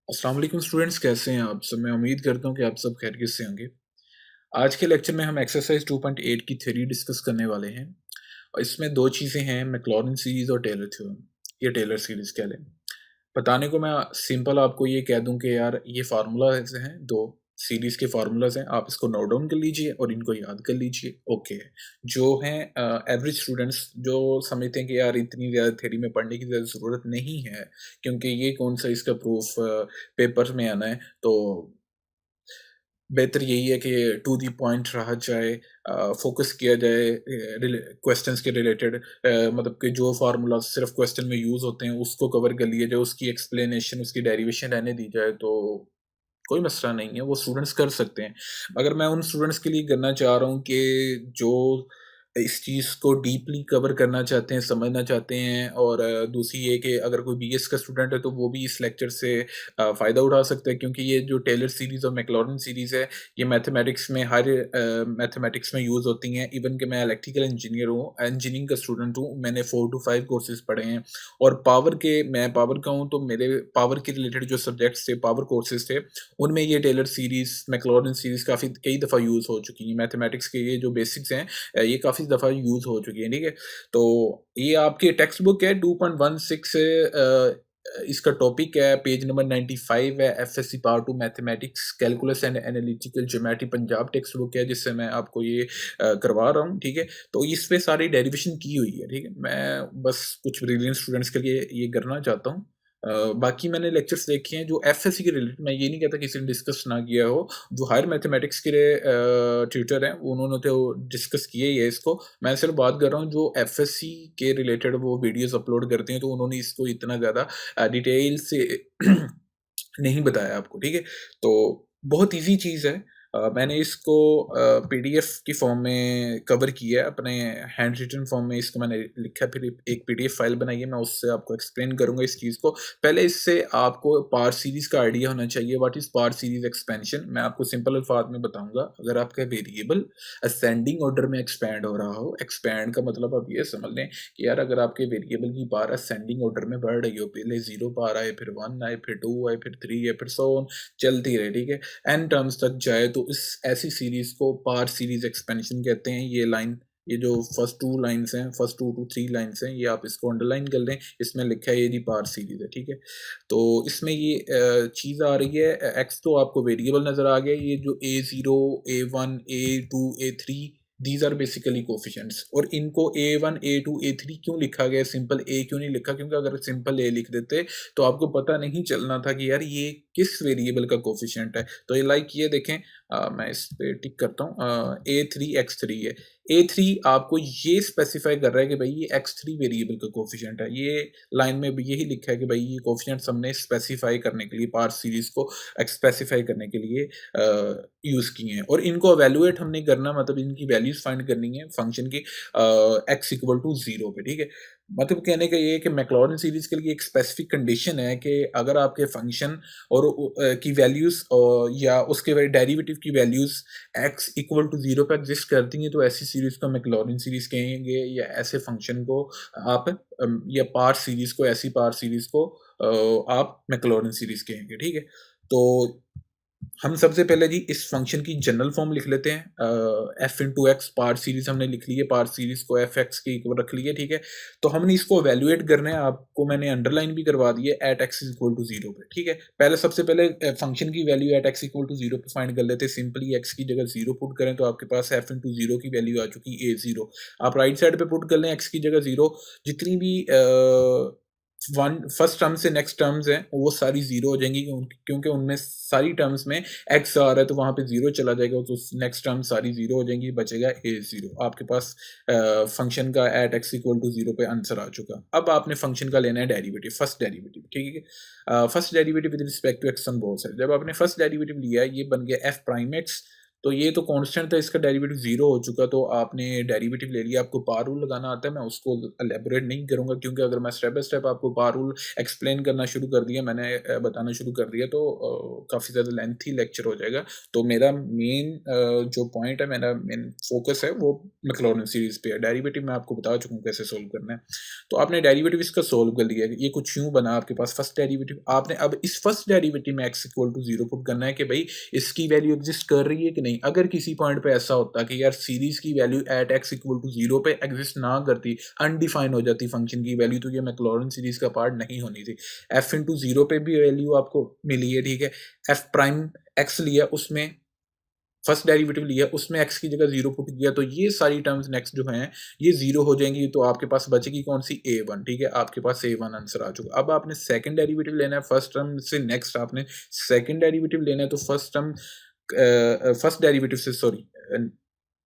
अस्सलाम वालेकुम स्टूडेंट्स, कैसे हैं आप सब? मैं उम्मीद करता हूँ कि आप सब खैरियत से होंगे। आज के लेक्चर में हम एक्सरसाइज 2.8 की थ्योरी डिस्कस करने वाले हैं और इसमें 2 चीज़ें हैं, मैक्लॉरिन सीरीज़ और टेलर थ्योरम या टेलर सीरीज़ कह लें। बताने को मैं सिंपल आपको ये कह दूँ कि यार ये फ़ॉर्मूलाज़ हैं, 2 सीरीज़ के फ़ॉर्मूलाज़ हैं, आप इसको नोट डाउन कर लीजिए और इनको याद कर लीजिए, ओके है। जो हैं एवरेज स्टूडेंट्स जो समझते हैं कि यार इतनी ज़्यादा थ्योरी में पढ़ने की ज़्यादा ज़रूरत नहीं है, क्योंकि ये कौन-सा इसका प्रूफ पेपर में आना है, तो बेहतर यही है कि टू द पॉइंट रहा जाए, फ़ोकस किया जाए क्वेश्चंस के रिलेटेड, मतलब कि जो फार्मूला सिर्फ क्वेश्चन में यूज़ होते हैं उसको कवर कर लिया जाए, उसकी एक्सप्लेनेशन, उसकी डेरिवेशन रहने दी जाए तो कोई मसला नहीं है, वो स्टूडेंट्स कर सकते हैं। मगर मैं उन स्टूडेंट्स के लिए करना चाह रहा हूँ कि जो इस चीज़ को डीपली कवर करना चाहते हैं, समझना चाहते हैं और दूसरी ये कि अगर कोई बीएस का स्टूडेंट है तो वो भी इस लेक्चर से फ़ायदा उठा सकता है, क्योंकि ये जो टेलर सीरीज़ और मैक्लॉरिन सीरीज़ है, ये मैथमेटिक्स में हर मैथमेटिक्स में यूज़ होती हैं। इवन कि मैं इलेक्ट्रिकल इंजीनियर हूँ, इंजीनियरिंग का स्टूडेंट हूँ, मैंने 4 टू 5 कोर्सेज़ पढ़े हैं और मैं पावर का हूँ, तो मेरे पावर के रिलेटेड जो सब्जेक्ट्स थे, पावर कोर्सेज़ थे, उनमें ये टेलर सीरीज़, मैक्लॉरिन सीरीज़ काफ़ी कई दफ़ा यूज़ हो चुकी हैं। मैथमेटिक्स के ये जो बेसिक्स हैं, ये काफ़ी दफ़ा यूज़ हो चुकी है, ठीक है? तो ये आपकी टेक्स्ट बुक है 2.16 से, इसका टॉपिक है, पेज नंबर 95 है, FSc part 2 mathematics, calculus and analytical geometry, Punjab text book है जिससे मैं आपको ये करवा रहा हूँ, ठीक है? तो इस पे सारी डेरिवेशन की हुई है, ठीक है? मैं बस कुछ ब्रिलियंट स्टूडेंट्स के लिए ये करना चाहता हूँ। बाकी मैंने लेक्चर्स देखे हैं जो एफएससी के रिलेटेड, मैं ये नहीं कहता किसी ने डिस्कस ना किया हो, जो हायर मैथमेटिक्स के लिए ट्यूटर हैं, उन्होंने तो डिस्कस किया ही है इसको। मैं सिर्फ बात कर रहा हूँ जो एफएससी के रिलेटेड वो वीडियोज़ अपलोड करते हैं, तो उन्होंने इसको इतना ज़्यादा डिटेल से नहीं बताया आपको, ठीक है? तो बहुत ईज़ी चीज़ है। मैंने इसको पीडीएफ की फ़ॉर्म में कवर किया है, अपने हैंड रिटन फ़ॉर्म में इसको मैंने लिखा है, फिर एक पीडीएफ फ़ाइल बनाई है, मैं उससे आपको एक्सप्लेन करूँगा इस चीज़ को। पहले इससे आपको पावर सीरीज़ का आइडिया होना चाहिए, what is power series expansion? मैं आपको सिंपल अल्फ़ाज़ में बताऊँगा। अगर आपका वेरिएबल असेंडिंग ऑर्डर में एक्सपैंड हो रहा हो, एक्सपैंड का मतलब आप ये समझ लें कि यार अगर आपके वेरिएबल की पावर असेंडिंग ऑर्डर में बढ़ रही हो, पहले 0 पावर आए, फिर 1 आए, फिर 2 आए, फिर 3 आए, फिर सो ऑन, चलती रहे, ठीक है? एन टर्म्स तक जाए तो इस ऐसी सीरीज़ को पावर सीरीज़ एक्सपेंशन कहते हैं। ये जो फर्स्ट 2 लाइन्स हैं, फर्स्ट 2 टू 3 लाइन्स हैं, ये आप इसको अंडरलाइन कर लें, इसमें लिखा है ये जी पावर सीरीज़ है, ठीक है? तो इसमें ये चीज़ आ रही है, एक्स तो आपको वेरिएबल नज़र आ गया, ये जो A0, A1, A2, A3, these are basically coefficients, और इनको A1, A2, A3 क्यों लिखा गया, सिंपल A क्यों नहीं लिखा? क्योंकि अगर सिंपल A लिख देते तो आपको पता नहीं चलना था कि यार ये किस वेरिएबल का कोएफिशिएंट है। तो ये लाइक ये देखें, मैं इस पे टिक करता हूँ, A3 X3 है। A3 आपको ये स्पेसिफाई कर रहा है कि भाई ये X3 वेरिएबल का कोएफिशिएंट है। ये लाइन में भी यही लिखा है कि भाई ये कोएफिशिएंट्स हमने स्पेसिफाई करने के लिए, पावर सीरीज़ को स्पेसिफाई करने के लिए यूज़ किए हैं, और इनको इवैल्यूएट हमने करना, मतलब इनकी वैल्यूज़ फाइंड करनी है फंक्शन की x इक्वल टू 0 पे, ठीक है? मतलब कहने का ये है कि मैक्लॉरिन सीरीज़ के लिए एक स्पेसिफिक कंडीशन है कि अगर आपके फंक्शन और की वैल्यूज़ या उसके डेरिवेटिव की वैल्यूज़ x इक्वल टू 0 पे एग्ज़िस्ट करती हैं, तो ऐसी सीरीज़ को मैक्लॉरिन सीरीज़ कहेंगे, या ऐसे फंक्शन को आप या पावर सीरीज़ को, ऐसी पावर सीरीज़ को आप मैक्लॉरिन सीरीज़ कहेंगे, ठीक है? तो हम सबसे पहले जी इस फंक्शन की जनरल फॉर्म लिख लेते हैं। F into x part series हमने लिख ली है, पार्ट सीरीज को एफ एक्स के इक्वल रख लिया, ठीक है? तो हमने इसको एवेल्युएट करना है, आपको मैंने अंडरलाइन भी करवा दी है, at x is equal to 0 पे, ठीक है? पहले सबसे पहले फंक्शन की value at x equal to 0 पे फाइंड कर लेते हैं। सिंपली एक्स की जगह 0 पुट करें तो आपके पास एफ इंटू 0 की वैल्यू आ चुकी है A0। आप राइट साइड पे पुट कर लें एक्स की जगह 0, जितनी भी वन फर्स्ट टर्म से नेक्स्ट टर्म्स हैं वो सारी जीरो हो जाएंगी, क्योंकि उनमें सारी टर्म्स में एक्स आ रहा है, तो वहां पे जीरो चला जाएगा, तो नेक्स्ट टर्म सारी जीरो हो जाएंगी, बचेगा A0। आपके पास फंक्शन का एट एक्स इक्वल टू 0 पे आंसर आ चुका। अब आपने फंक्शन का लेना है डेरिवेटिव, फर्स्ट डेरिवेटिव, ठीक है? First derivative with respect to x on both side. जब आपने फर्स्ट डेरिवेटिव लिया है, ये बन गया एफ प्राइम एक्स, तो ये तो कांस्टेंट था, इसका डेरिवेटिव 0 हो चुका, तो आपने डेरिवेटिव ले लिया। आपको पावर रूल लगाना आता है, मैं उसको एलैबोरेट नहीं करूँगा, क्योंकि अगर मैं स्टेप बाय स्टेप आपको पावर रूल एक्सप्लेन करना शुरू कर दिया, मैंने बताना शुरू कर दिया, तो काफ़ी ज़्यादा लेंथी लेक्चर हो जाएगा। तो मेरा मेन जो पॉइंट है, मेरा मेन फोकस है, वो मैक्लॉरिन सीरीज़ पे है। डेरिवेटिव मैं आपको बता चुका हूँ कैसे सोल्व करना है। तो आपने डेरिवेटिव इसका सोल्व कर लिया है। ये कुछ यूँ बना आपके पास फर्स्ट डेरिवेटिव। आपने अब इस फर्स्ट डेरिवेटिव में x इक्वल टू 0 पुट करना है कि भई इसकी वैल्यू एग्जिस्ट कर रही है कि नहीं। अगर किसी पॉइंट पे ऐसा होता कि यार सीरीज़ की value at x equal to 0 पे एग्जिस्ट ना करती, अनडिफाइन हो जाती फंक्शन की वैल्यू, तो ये मैक्लॉरिन सीरीज़ का पार्ट नहीं होनी थी। f इंटू 0 पे भी वैल्यू आपको मिली है, ठीक है। f प्राइम x लिया, उसमें फर्स्ट डेरिवेटिव लिया, उसमें x की जगह 0 पुट किया, तो ये सारी टर्म्स नेक्स्ट जो हैं ये 0 हो जाएंगी। तो आपके पास बचेगी कौन सी, a1, ठीक है। आपके पास a1 आंसर आ चुका। अब आपने सेकंड डेरिवेटिव लेना है, फर्स्ट टर्म से नेक्स्ट आपने सेकंड डेरिवेटिव लेना है। तो फर्स्ट टर्म फर्स्ट डेरिवेटिव से, सॉरी,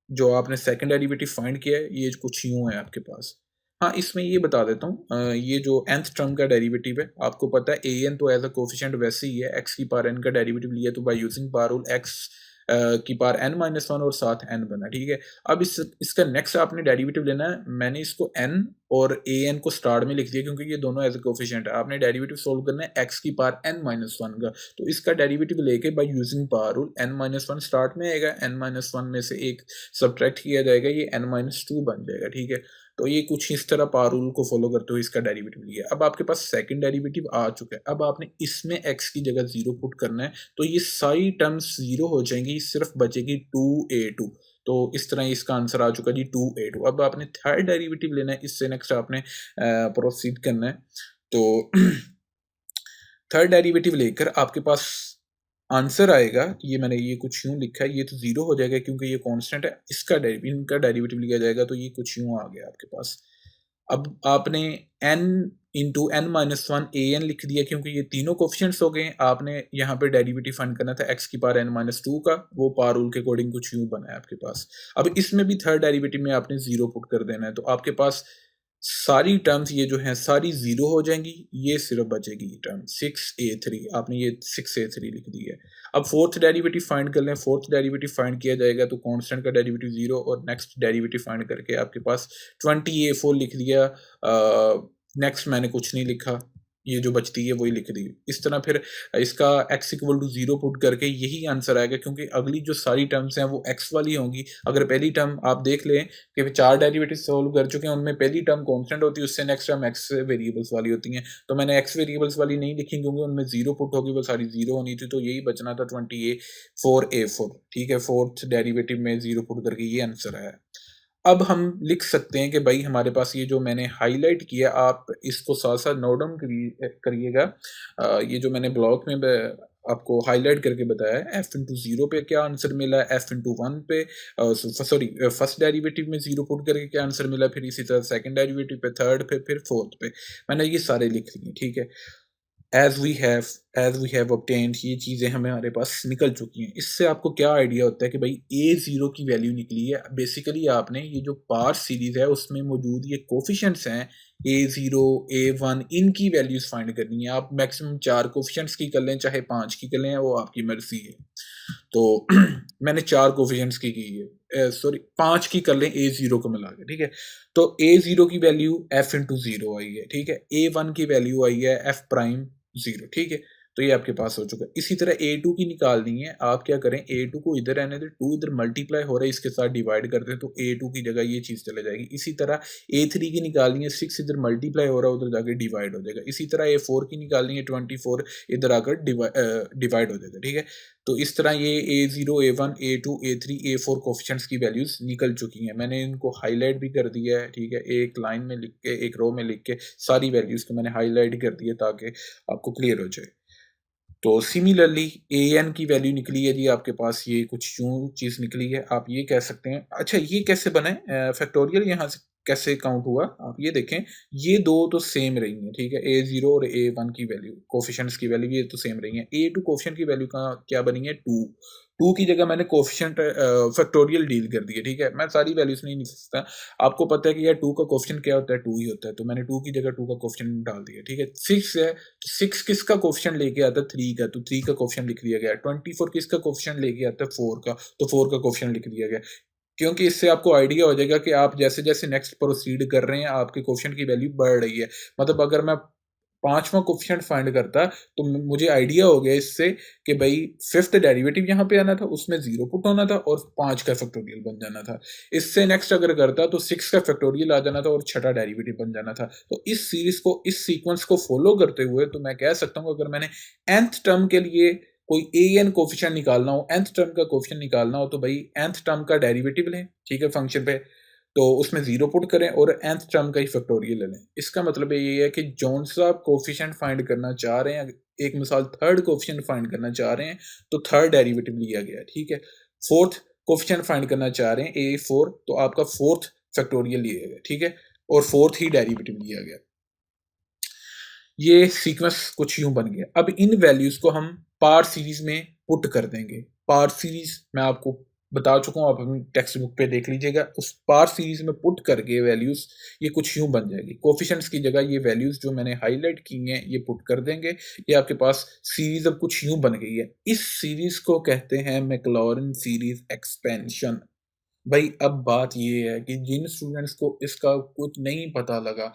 जो आपने सेकंड डेरिवेटिव फाइंड किया है, ये कुछ यूं है आपके पास। हाँ, इसमें ये बता देता हूँ, ये जो nth टर्म का डेरिवेटिव है, आपको पता है an तो एज अ कोफिशिएंट वैसे ही है, x की पावर n का डेरिवेटिव लिया, तो by using power rule x की पावर n-1 और साथ n बना, ठीक है। अब इसका नेक्स्ट आपने डेरिवेटिव लेना है। मैंने इसको n और an को स्टार्ट में लिख दिया, क्योंकि ये दोनों एज अ कोफिशिएंट है। आपने डेरिवेटिव सोल्व करना है x की पावर n-1 का, तो इसका डेरिवेटिव लेके by using power rule n-1 start में आएगा, n-1 में से एक सब्ट्रैक्ट किया जाएगा, ये n-2 बन जाएगा, ठीक है। तो ये कुछ इस तरह पावर रूल को फॉलो करते हुए इसका डेरिवेटिव लिया। अब आपके पास सेकंड डेरिवेटिव आ चुका है। अब आपने इसमें x की जगह 0 पुट करना है, तो ये सारी टर्म्स 0 हो जाएंगी, सिर्फ बचेगी 2a2। तो इस तरह इसका आंसर आ चुका जी 2a2। अब आपने थर्ड डेरिवेटिव लेना है, इससे नेक्स्ट आपने प्रोसीड करना है। तो थर्ड डेरिवेटिव लेकर आपके पास आंसर आएगा, ये मैंने ये कुछ यूं लिखा है, ये तो 0 हो जाएगा क्योंकि ये कांस्टेंट है। इनका डेरिवेटिव लिया जाएगा, तो ये कुछ यूं आ गया आपके पास। अब आपने n इंटू n-1 an लिख दिया, क्योंकि ये तीनों कोफिशिएंट्स हो गए। आपने यहाँ पे डेरिवेटिव फाइंड करना था x की पावर n-2 का, वो पावर रूल के अकॉर्डिंग कुछ यूं बना है आपके पास। अब इसमें भी थर्ड डेरिवेटिव में आपने 0 पुट कर देना है, तो आपके पास सारी टर्म्स ये जो हैं सारी 0 हो जाएंगी, ये सिर्फ बचेगी टर्म 6a3। आपने ये 6a3 लिख दी है। अब फोर्थ डेरिवेटिव फाइंड कर लें। फोर्थ डेरिवेटिव फाइंड किया जाएगा, तो कांस्टेंट का डेरिवेटिव 0 और नेक्स्ट डेरिवेटिव फाइंड करके आपके पास 20a4 लिख दिया। नेक्स्ट मैंने कुछ नहीं लिखा, ये जो बचती है वही लिख दी। इस तरह फिर इसका x इक्वल टू 0 पुट करके यही आंसर आएगा, क्योंकि अगली जो सारी टर्म्स हैं वो x वाली होंगी। अगर पहली टर्म आप देख लें कि 4 डेरिवेटिव सोल्व कर चुके हैं, उनमें पहली टर्म कांस्टेंट होती है, उससे नेक्स्ट टर्म x वेरिएबल्स वाली होती हैं। तो मैंने x वेरिएबल्स वाली नहीं लिखी, क्योंकि उनमें 0 पुट होगी, वो सारी 0 होनी थी, तो यही बचना था 20a4a4, ठीक है। फोर्थ डेरिवेटिव में 0 पुट करके ये आंसर आया। अब हम लिख सकते हैं कि भाई हमारे पास ये जो मैंने हाईलाइट किया, आप इसको साथ-साथ नोट डाउन करिएगा। ये जो मैंने ब्लॉक में आपको हाईलाइट करके बताया है, f इंटू 0 पे क्या आंसर मिला, f इंटू 1 पे सॉरी फर्स्ट डेरिवेटिव में 0 पुट करके क्या आंसर मिला, फिर इसी तरह सेकंड डेरिवेटिव पे, थर्ड पे, फिर फोर्थ पे। मैंने ये सारे लिख लिए, ठीक है। एज़ वी हैव ऑब्टेन्ड, ये चीज़ें हमारे पास निकल चुकी हैं। इससे आपको क्या आइडिया होता है कि भाई a0 की वैल्यू निकली है। बेसिकली आपने ये जो पार्स सीरीज़ है उसमें मौजूद ये कोफिशिएंट्स हैं a0, a1, इनकी वैल्यूज़ फाइंड करनी है। आप मैक्सिमम 4 कोफिशिएंट्स की कर लें, चाहे 5 की कर लें, वो आपकी मर्ज़ी है। तो मैंने 4 कोफिशिएंट्स की है। सॉरी 5 की कर लें a0 को मिला के, ठीक है। तो a0 की वैल्यू f इंटू 0 आई है, ठीक है। a1 की वैल्यू आई है f प्राइम 0, ठीक है। तो ये आपके पास हो चुका है। इसी तरह a2 की निकालनी है। आप क्या करें, a2 को इधर रहने दें, 2 इधर मल्टीप्लाई हो रहा है, इसके साथ डिवाइड कर दें, तो a2 की जगह ये चीज़ चले जाएगी। इसी तरह a3 की निकालनी है, 6 इधर मल्टीप्लाई हो रहा है, उधर जाके डिवाइड हो जाएगा। इसी तरह a4 की निकालनी है, 24 इधर आकर डिवाइड हो जाएगा, ठीक है। तो इस तरह ये a0, a1, a2, a3, a4 coefficients की वैल्यूज़ निकल चुकी हैं। मैंने इनको हाईलाइट भी कर दिया है, ठीक है। एक लाइन में लिख के, एक रो में लिख के सारी वैल्यूज़ को मैंने हाईलाइट कर दिया ताकि आपको क्लियर हो जाए। तो सिमिलरली an की वैल्यू निकली है जी आपके पास, ये कुछ यूँ चीज़ निकली है। आप ये कह सकते हैं, अच्छा ये कैसे बना है, फैक्टोरियल यहाँ से कैसे काउंट हुआ आप ये देखें, ये दो तो सेम रही हैं, ठीक है, A0 और A1 की वैल्यू, कोफिशिएंट्स की वैल्यू ये तो सेम रही हैं। A2 कोफिशिएंट की वैल्यू का क्या बनी है 2, 2 की जगह मैंने कोफिशिएंट फैक्टोरियल डील कर दिया, ठीक है, मैं सारी वैल्यूज नहीं लिख सकता, आपको पता है कि यार 2 का कोफिशिएंट क्या होता है, 2 ही होता है, तो मैंने 2 की जगह 2 का कोफिशिएंट डाल दिया, ठीक है। 6 है तो 6 किसका कोफिशिएंट लेके आता है 3 का, तो 3 का कोफिशिएंट लिख दिया गया। 24 किसका कोफिशिएंट लेके आता है 4 का, तो 4 का कोफिशिएंट लिख दिया गया। क्योंकि इससे आपको आइडिया हो जाएगा कि आप जैसे-जैसे नेक्स्ट प्रोसीड कर रहे हैं, आपके कोएफ़िशिएंट की वैल्यू बढ़ रही है। मतलब अगर मैं 5वाँ कोएफ़िशिएंट फाइंड करता, तो मुझे आइडिया हो गया इससे कि भई 5th डेरिवेटिव यहाँ पे आना था, उसमें 0 पुट होना था और 5 का फैक्टोरियल बन जाना था। इससे नेक्स्ट अगर करता तो 6 का फैक्टोरियल आ जाना था और छठा डेरिवेटिव बन जाना था। तो इस सीरीज़ को, इस सीक्वेंस को फ़ॉलो करते हुए तो मैं कह सकता हूँ, अगर मैंने nth टर्म के लिए कोई an कोएफ़िशिएंट निकालना हो, nth टर्म का कोएफ़िशिएंट निकालना हो, तो भई nth टर्म का डेरिवेटिव लें, ठीक है, फंक्शन पे, तो उसमें 0 पुट करें और nth टर्म का ही फैक्टोरियल ले लें। इसका मतलब ये है कि जौन-सा आप कोएफ़िशिएंट फाइंड करना चाह रहे हैं, एक मिसाल थर्ड कोएफ़िशिएंट फाइंड करना चाह रहे हैं, तो थर्ड डेरिवेटिव लिया गया है, ठीक है। फोर्थ कोएफ़िशिएंट फाइंड करना चाह रहे हैं A4, तो आपका फोर्थ फैक्टोरियल लिया गया, ठीक है, और फोर्थ ही डेरिवेटिव लिया गया। ये सीक्वेंस कुछ यूँ बन गया। अब इन वैल्यूज़ को हम पार सीरीज़ में पुट कर देंगे। पार सीरीज़ मैं आपको बता चुका हूँ, आप अपनी टेक्स्ट बुक पे देख लीजिएगा। उस पार सीरीज़ में पुट करके वैल्यूज़ ये कुछ यूँ बन जाएगी। कोएफ़िशिएंट्स की जगह ये वैल्यूज़ जो मैंने हाइलाइट की हैं, ये पुट कर देंगे। ये आपके पास सीरीज़ अब कुछ यूँ बन गई है। इस सीरीज़ को कहते हैं मैक्लॉरिन सीरीज़ एक्सपेंशन। भई अब बात ये है कि जिन स्टूडेंट्स को इसका कुछ नहीं पता लगा,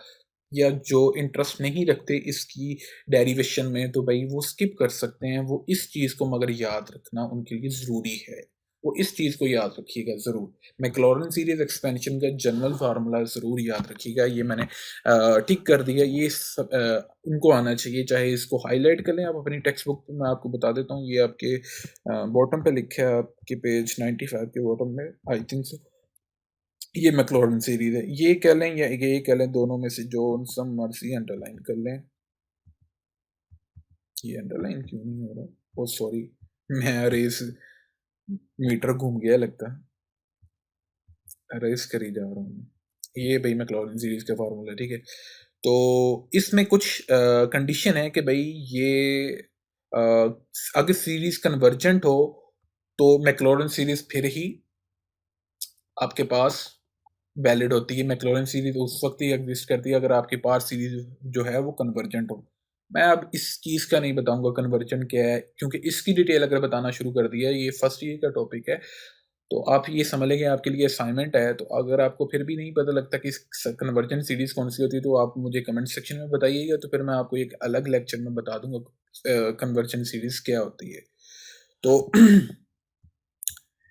या जो इंटरेस्ट नहीं रखते इसकी डेरिवेशन में, तो भई वो स्किप कर सकते हैं। वो इस चीज़ को मगर याद रखना उनके लिए ज़रूरी है। वो इस चीज़ को याद रखिएगा ज़रूर। मैक्लॉरिन सीरीज़ एक्सपेंशन का जनरल फ़ॉर्मूला ज़रूर याद रखिएगा। ये मैंने टिक कर दिया। ये उनको आना चाहिए, चाहे इसको हाइलाइट कर लें आप अपनी टेक्स्ट बुक में। मैं आपको बता देता हूँ, ये आपके बॉटम पे लिखा है, आपके पेज 95 के बॉटम में, आई थिंक सो। ये मैक्लॉरिन सीरीज़ है। ये कह लें या ये कह लें, दोनों में से जो सम मर्ज़ी अंडरलाइन कर लें। ये अंडरलाइन क्यों नहीं हो रहा? ओह सॉरी, मैं अरेज़ मीटर घूम गया लगता है। अरेज़ करी जा रहा हूँ मैं। ये भई मैक्लॉरिन सीरीज़ का फ़ॉर्मूला है, ठीक है? तो इसमें कुछ कंडीशन है कि भई ये अ, अगर सीरीज़ कन्वर्जेंट हो, तो मैक्लॉरिन सीरीज़ फिर ही आपके पास वैलिड होती है। मैक्लॉरिन सीरीज़ उस वक़्त ही एग्ज़िस्ट करती है अगर आपके पास सीरीज़ जो है वो कन्वर्जेंट हो। मैं अब इस चीज़ का नहीं बताऊँगा कन्वर्जेंट क्या है, क्योंकि इसकी डिटेल अगर बताना शुरू कर दिया, ये फर्स्ट ईयर का टॉपिक है, तो आप ये समझ लें कि आपके लिए असाइनमेंट है। तो अगर आपको फिर भी नहीं पता लगता कि स कन्वर्जेंट सीरीज़ कौन-सी होती है, तो आप मुझे कमेंट सेक्शन में बताइएगा, तो फिर मैं आपको एक अलग लेक्चर में बता दूँगा कन्वर्जेंट सीरीज़ क्या होती है। तो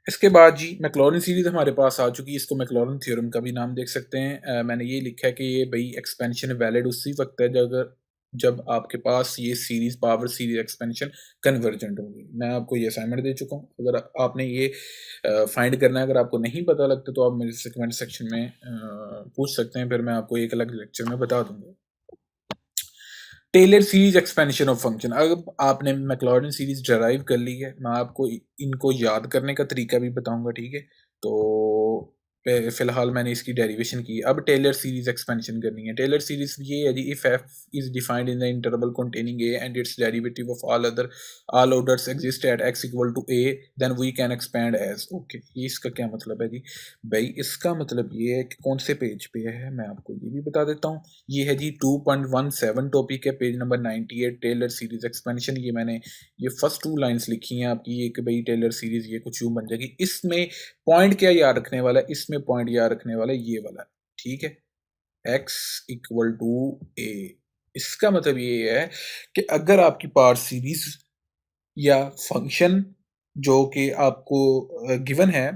इसके बाद जी मैक्लॉरिन सीरीज़ हमारे पास आ चुकी है। इसको मैक्लॉरिन थ्योरम का भी नाम देख सकते हैं। मैंने ये लिखा है कि ये भई एक्सपेंशन वैलिड उसी वक़्त है जब आपके पास ये series, power series expansion convergent होगी। मैं आपको ये असाइनमेंट दे चुका हूँ। अगर आपने ये फाइंड करना है, अगर आपको नहीं पता लगता, तो आप मेरे से कमेंट सेक्शन में पूछ सकते हैं, फिर मैं आपको एक अलग लेक्चर में बता दूँगा। Taylor series expansion of function. अब आपने मैक्लॉरिन सीरीज़ डिराइव कर ली है, मैं आपको इनको याद करने का तरीका भी बताऊँगा, ठीक है? तो फ़िलहाल मैंने इसकी डेरिवेशन की। अब टेलर सीरीज़ एक्सपेंशन करनी है। टेलर सीरीज़ ये है जी, if f is defined in the interval containing a and its derivative of all orders exist at x equal to a, then we can expand as. Okay, ये इसका क्या मतलब है जी? भई इसका मतलब ये है कि कौन से पेज पे है, मैं आपको ये भी बता देता हूँ। ये है जी 2.17 टॉपिक है, page number 98, Taylor series expansion. ये मैंने ये फर्स्ट 2 लाइन्स लिखी हैं आपकी, ये कि भई टेलर सीरीज़ ये कुछ यूँ बन जाएगी। इसमें पॉइंट क्या याद रखने वाला है? इसमें पॉइंट याद रखने वाला है ये वाला, ठीक है? x equal to a। इसका मतलब ये है कि अगर आपकी पार्ट सीरीज़ या फंक्शन जो कि आपको गिवन है,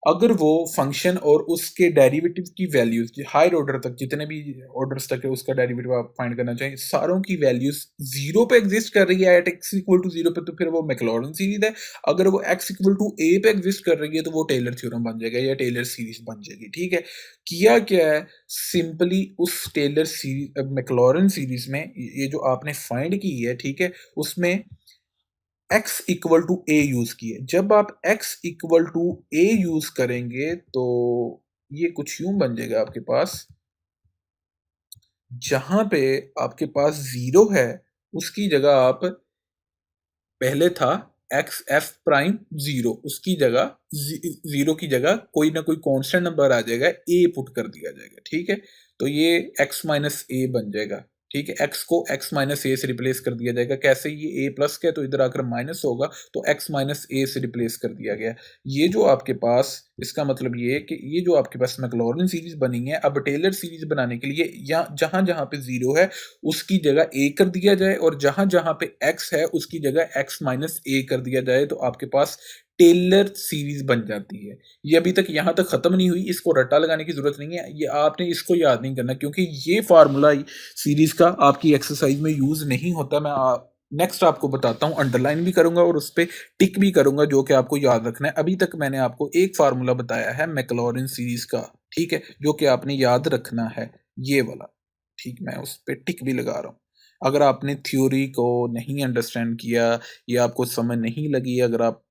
अगर वो फंक्शन और उसके डेरिवेटिव की वैल्यूज़ हायर ऑर्डर तक, जितने भी ऑर्डर्स तक है, उसका डेरिवेटिव आप फाइंड करना चाहें, सारों की वैल्यूज़ 0 पे एग्ज़िस्ट कर रही है, एट x इक्वल टू 0 पे, तो फिर वो मैक्लॉरिन सीरीज़ है। अगर वो x इक्वल टू a पे एग्ज़िस्ट कर रही है, तो वो टेलर थ्योरम बन जाएगा या टेलर सीरीज़ बन जाएगी, ठीक है? किया क्या है, सिंपली उस टेलर मैक्लॉरिन सीरीज़ में ये जो आपने फाइंड की है, ठीक है? उसमें x equal to a use किए। जब आप x equal to a use करेंगे, तो ये कुछ यूं बन जाएगा आपके पास, जहां पे आपके पास जीरो है उसकी जगह आप, पहले था एक्स एफ प्राइम जीरो, उसकी जगह जीरो की जगह कोई ना कोई कांस्टेंट नंबर आ जाएगा, ए पुट कर दिया जाएगा, ठीक है। तो ये एक्स माइनस ए बन जाएगा, ठीक है। एक्स को एक्स माइनस ए से रिप्लेस कर दिया जाएगा, कैसे, ये ए प्लस का है तो इधर आकर माइनस होगा, तो एक्स माइनस ए से रिप्लेस कर दिया गया। ये जो आपके पास, इसका मतलब ये है कि ये जो आपके पास मैक्लॉरिन सीरीज बनी है, अब टेलर सीरीज बनाने के लिए जहां जहां पे जीरो है उसकी जगह ए कर दिया जाए, और जहां जहां पे एक्स है उसकी जगह एक्स माइनस ए कर दिया जाए, तो आपके पास टेलर सीरीज बन जाती है। ये अभी तक यहां तक खत्म नहीं हुई, इसको रट्टा लगाने की जरूरत नहीं है, ये आपने इसको याद नहीं करना, क्योंकि ये फार्मूला सीरीज का आपकी एक्सरसाइज में यूज नहीं होता। मैं नेक्स्ट आपको बताता हूं, अंडरलाइन भी करूंगा और उस पर टिक भी करूंगा, जो कि आपको याद रखना है। अभी तक मैंने आपको एक फार्मूला बताया है मैक्लॉरिन सीरीज का, ठीक है, जो कि आपने याद रखना है, ये वाला, ठीक। मैं उस पर टिक भी लगा रहा हूं। अगर आपने थ्योरी को नहीं अंडरस्टैंड किया या आपको समझ नहीं लगी, अगर आप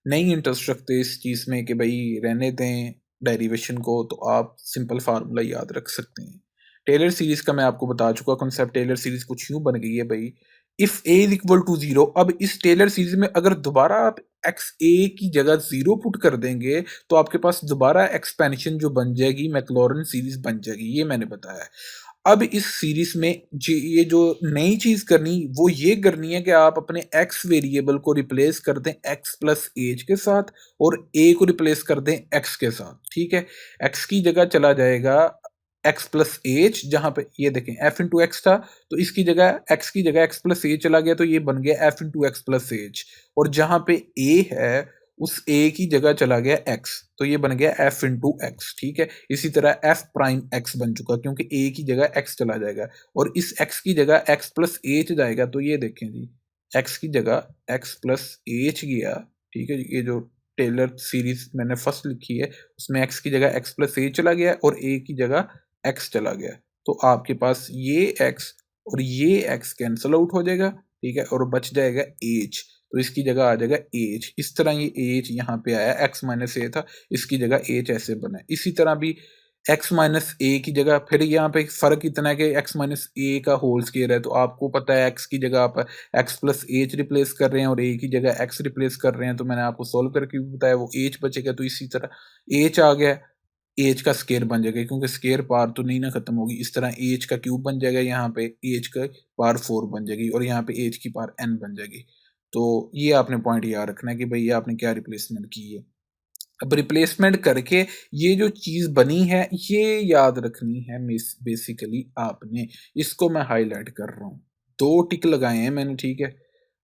नहीं इंटरेस्ट रखते इस चीज़ में कि भाई रहने दें डेरिवेशन को, तो आप सिंपल फार्मूला याद रख सकते हैं। टेलर सीरीज का मैं आपको बता चुका कॉन्सेप्ट। टेलर सीरीज कुछ यूं बन गई है भाई, if A is equal to zero. अब इस टेलर सीरीज में अगर दोबारा आप एक्स ए की जगह जीरो पुट कर देंगे, तो आपके पास दोबारा एक्सपेंशन जो बन जाएगी मैक्लॉरिन सीरीज बन जाएगी, ये मैंने बताया। अब इस सीरीज में ये जो नई चीज करनी वो ये करनी है कि आप अपने एक्स वेरिएबल को रिप्लेस कर दें एक्स प्लस एज के साथ, और ए को रिप्लेस कर दें एक्स के साथ, ठीक है। एक्स की जगह चला जाएगा एक्स प्लस एच, जहां पे ये देखें एफ इंटू एक्स था, तो इसकी जगह एक्स की जगह एक्स प्लस ए चला गया, तो ये बन गया F into x plus H. और जहां पे ए है उस ए की जगह चला गया एक्स, तो ये बन गया एफ इंटू एक्स, ठीक है। इसी तरह एफ प्राइम एक्स बन चुका, क्योंकि ए की जगह एक्स चला जाएगा, और इस एक्स की जगह एक्स प्लस एच जाएगा, तो ये देखें जी, एक्स की जगह एक्स प्लस एच गया, ठीक है। ये जो टेलर सीरीज मैंने फर्स्ट लिखी है उसमें एक्स की जगह एक्स प्लस ए चला गया और ए की जगह एक्स चला गया, तो आपके पास ये एक्स और ये एक्स कैंसल आउट हो जाएगा, ठीक है, और बच जाएगा एच, तो इसकी जगह आ जाएगा एच। इस तरह ये एच यहाँ पे आया, एक्स माइनस ए था, इसकी जगह एच ऐसे बना। इसी तरह भी एक्स माइनस ए की जगह, फिर यहाँ पे फर्क इतना है कि एक्स माइनस ए का होल स्केयर है, तो आपको पता है एक्स की जगह आप एक्स प्लस एच रिप्लेस कर रहे हैं और ए की जगह एक्स रिप्लेस कर रहे हैं, तो मैंने आपको सोल्व करके भी बताया, वो एच बचेगा। तो इसी तरह एच आ गया, एच का स्केयर बन जाएगा, क्योंकि स्केयर पार तो नहीं ना खत्म होगी। इस तरह एच का क्यूब बन जाएगा, यहाँ पे एच का पार 4 बन जाएगी, और यहाँ पे एच की पार n बन जाएगी। तो ये आपने पॉइंट याद रखना है कि भाई आपने क्या रिप्लेसमेंट की है। अब रिप्लेसमेंट करके ये जो चीज बनी है ये याद रखनी है बेसिकली आपने, इसको मैं हाईलाइट कर रहा हूँ। 2 टिक लगाए हैं मैंने, ठीक है,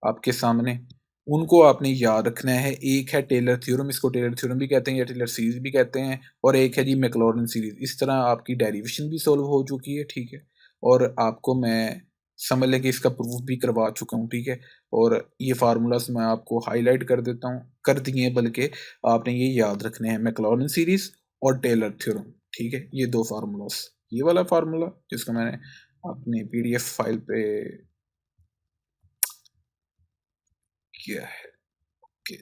आपके सामने, उनको आपने याद रखना है। एक है टेलर थ्योरम, इसको टेलर थ्योरम भी कहते हैं या टेलर सीरीज भी कहते हैं, और एक है जी मैक्लॉरिन सीरीज। इस तरह आपकी डेरिवेशन भी सॉल्व हो चुकी है, ठीक है, और आपको मैं समझ लें कि इसका प्रूफ भी करवा चुका हूँ, ठीक है। और ये फार्मूलाज मैं आपको हाईलाइट कर देता हूँ, कर दिए, बल्कि आपने ये याद रखने हैं, मैक्लॉरिन सीरीज और टेलर थ्योरम, ठीक है। ये 2 फार्मूलाज, ये वाला फार्मूला जिसको मैंने अपनी पीडीएफ फाइल पे किया है, ओके,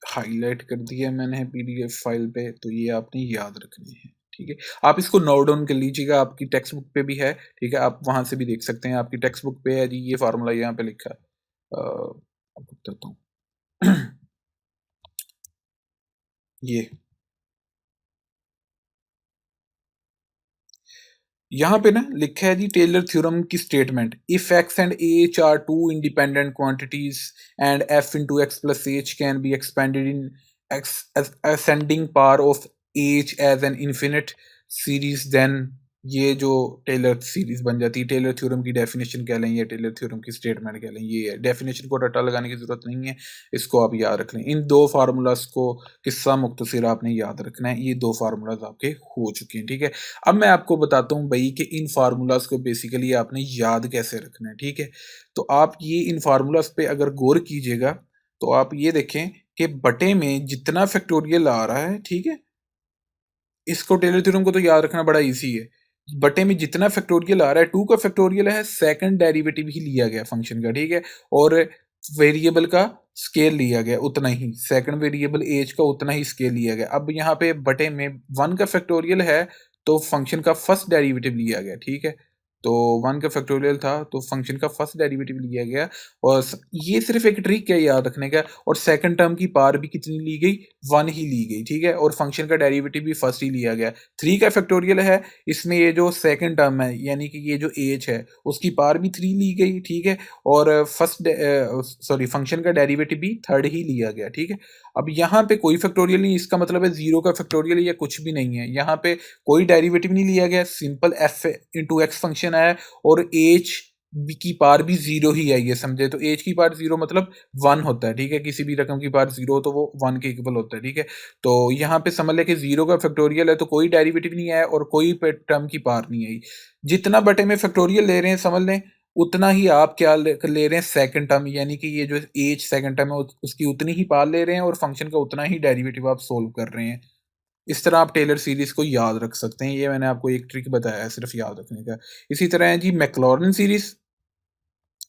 हाईलाइट कर दिया मैंने पीडीएफ फाइल पे, तो ये आपने याद रखनी है, ठीक है। आप इसको नोट डाउन कर लीजिएगा, आपकी टेक्स्ट बुक पे भी है, ठीक है, आप वहां से भी देख सकते हैं, आपकी टेक्स्ट बुक पे है जी, ये फार्मूला यहाँ पे लिखा है। आपको बताता हूँ ये यहाँ पे ना लिखा है जी टेलर थ्योरम की statement, if x and h are two independent quantities and f into x plus h can be expanded in x ascending power of h as an infinite series, then ये जो Taylor series बन जाती है। Taylor theorem की definition कह लें या Taylor theorem की स्टेटमेंट कह लें, ये है। डेफिनेशन को रट्टा लगाने की जरूरत नहीं है, इसको आप याद रख लें। इन 2 फार्मूलाज को किस्सा मुख्तसर आपने याद रखना है, ये 2 फार्मूलाज आपके हो चुके हैं, ठीक है। अब मैं आपको बताता हूँ भाई कि इन फार्मूलाज को बेसिकली आपने याद कैसे रखना है, ठीक है। तो आप ये इन फार्मूलाज पे अगर गौर कीजिएगा, तो आप ये देखें कि बटे में जितना फैक्टोरियल आ रहा है, ठीक है, इसको टेलर थ्योरम को तो याद रखना बड़ा इजी है। बटे में जितना फैक्टोरियल आ रहा है, 2 का फैक्टोरियल है, सेकंड डेरिवेटिव ही लिया गया फंक्शन का, ठीक है, और वेरिएबल का स्केल लिया गया उतना ही, सेकंड वेरिएबल एज का उतना ही स्केल लिया गया। अब यहाँ पे बटे में 1 का फैक्टोरियल है, तो फंक्शन का फर्स्ट डेरिवेटिव लिया गया, ठीक है? तो 1 का फैक्टोरियल था, तो फंक्शन का फर्स्ट डेरिवेटिव लिया गया और ये सिर्फ एक ट्रिक है याद रखने का। और सेकंड टर्म की पावर भी कितनी ली गई? 1 ही ली गई, ठीक है? और फंक्शन का डेरिवेटिव भी फर्स्ट ही लिया गया। 3 का फैक्टोरियल है, इसमें ये जो सेकंड टर्म है यानी कि ये जो एज है उसकी पावर भी 3 ली गई, ठीक है? और फंक्शन का डेरिवेटिव भी थर्ड ही लिया गया, ठीक है? अब यहाँ पे कोई फैक्टोरियल नहीं, इसका मतलब है 0 का फैक्टोरियल या कुछ भी नहीं है। यहाँ पे कोई डेरिवेटिव नहीं लिया गया, simple F into x function है और एच की पावर भी 0 ही है, ये समझे? तो एच की पावर 0 मतलब 1 होता है, ठीक है? किसी भी रकम की पावर 0 तो वो 1 के इक्वल होता है, ठीक है? तो यहाँ पे समझ ले कि 0 का फैक्टोरियल है तो कोई डेरिवेटिव नहीं है और कोई टर्म की पावर नहीं आई। जितना बटे में फैक्टोरियल ले रहे हैं समझ लें, उतना ही आप क्या ले रहे हैं सेकंड टर्म, यानी कि ये जो एच सेकंड टर्म है उसकी उतनी ही पावर ले रहे हैं और फंक्शन का उतना ही डेरिवेटिव आप सोल्व कर रहे हैं। इस तरह आप टेलर सीरीज को याद रख सकते हैं। ये मैंने आपको एक ट्रिक बताया है सिर्फ याद रखने का। इसी तरह है जी मैक्लॉरिन सीरीज,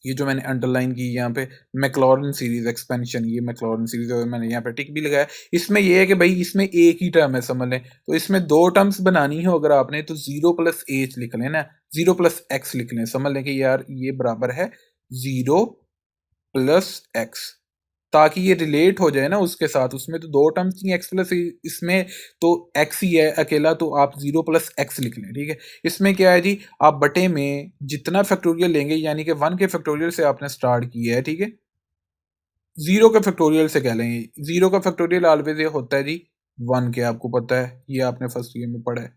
ये जो मैंने अंडरलाइन की यहाँ पे, मैक्लॉरिन सीरीज एक्सपेंशन, ये मैक्लॉरिन सीरीज और मैंने यहाँ पे टिक भी लगाया। इसमें ये है कि भाई इसमें एक ही टर्म है समझ लें, तो इसमें दो टर्म्स बनानी हो अगर आपने तो 0 प्लस एच लिख लेना, 0 प्लस एक्स लिख लें। समझ लें कि यार ये बराबर है 0 प्लस एक्स, ताकि ये रिलेट हो जाए ना उसके साथ। उसमें तो दो टर्म्स नहीं एक्स प्लस, इसमें तो एक्स ही है अकेला, तो आप 0 प्लस एक्स लिख लें, ठीक है? इसमें क्या है जी, आप बटे में जितना फैक्टोरियल लेंगे, यानी कि 1 के फैक्टोरियल से आपने स्टार्ट किया है, ठीक है? 0 के फैक्टोरियल से क्या लेंगे? 0 का फैक्टोरियल ऑलवेज ये होता है जी 1 के, आपको पता है, ये आपने फर्स्ट ईयर में पढ़ा है।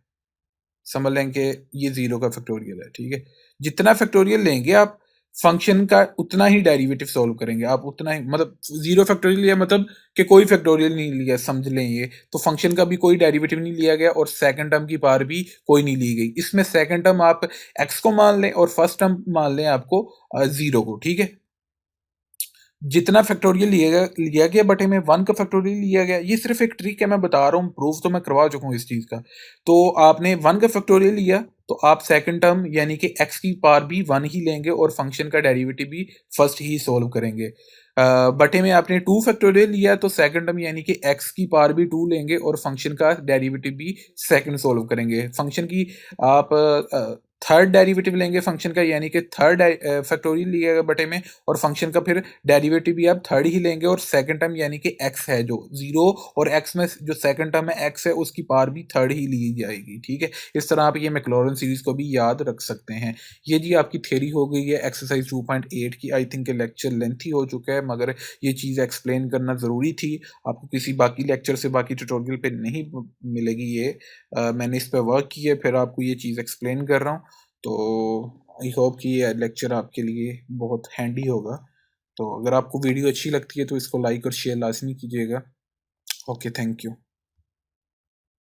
समझ लें कि ये 0 का फैक्टोरियल है, ठीक है? जितना फैक्टोरियल लेंगे आप, फंक्शन का उतना ही डेरिवेटिव सॉल्व करेंगे आप, उतना ही, मतलब 0 फैक्टोरियल लिया मतलब कि कोई फैक्टोरियल नहीं लिया, समझ लें ये। तो फंक्शन का भी कोई डेरिवेटिव नहीं लिया गया और सेकंड टर्म की पावर भी कोई नहीं ली गई। इसमें सेकंड टर्म आप x को मान लें और फर्स्ट टर्म मान लें आपको 0 को, ठीक है? जितना फैक्टोरियल लिया गया बटे में 1 का फैक्टोरियल लिया गया। ये सिर्फ एक ट्रिक है, मैं बता रहा हूँ, प्रूफ तो मैं करवा चुका हूँ इस चीज़ का। तो आपने 1 का फैक्टोरियल लिया तो आप सेकंड टर्म यानी कि x की पावर भी 1 ही लेंगे और फंक्शन का डेरिवेटिव भी फर्स्ट ही सोल्व करेंगे। बटे में आपने 2 फैक्टोरियल लिया तो सेकंड टर्म यानी कि x की पावर भी 2 लेंगे और फंक्शन का डेरिवेटिव भी सेकंड सोल्व करेंगे। फंक्शन की आप थर्ड डेरिवेटिव लेंगे फंक्शन का, यानी कि थर्ड फैक्टोरियल लिएगा बटे में और फंक्शन का फिर डेरिवेटिव भी आप थर्ड ही लेंगे और सेकंड टर्म यानी कि x है जो 0 और x में जो सेकंड टर्म है x है उसकी पावर भी थर्ड ही ली जाएगी, ठीक है? इस तरह आप ये मैक्लॉरिन सीरीज को भी याद रख सकते हैं। ये जी आपकी थ्योरी हो गई है एक्सरसाइज 2.8 की। आई थिंक लेक्चर लेंथी हो चुका है मगर ये चीज़ एक्सप्लेन करना ज़रूरी थी। आपको किसी बाकी लेक्चर से, बाकी ट्यूटोरियल पे नहीं मिलेगी ये। मैंने इस पे वर्क किया फिर आपको ये चीज़ एक्सप्लेन कर रहा हूँ। तो आई होप कि ये लेक्चर आपके लिए बहुत हैंडी होगा। तो अगर आपको वीडियो अच्छी लगती है तो इसको लाइक और शेयर लाज़मी कीजिएगा। Okay, thank you.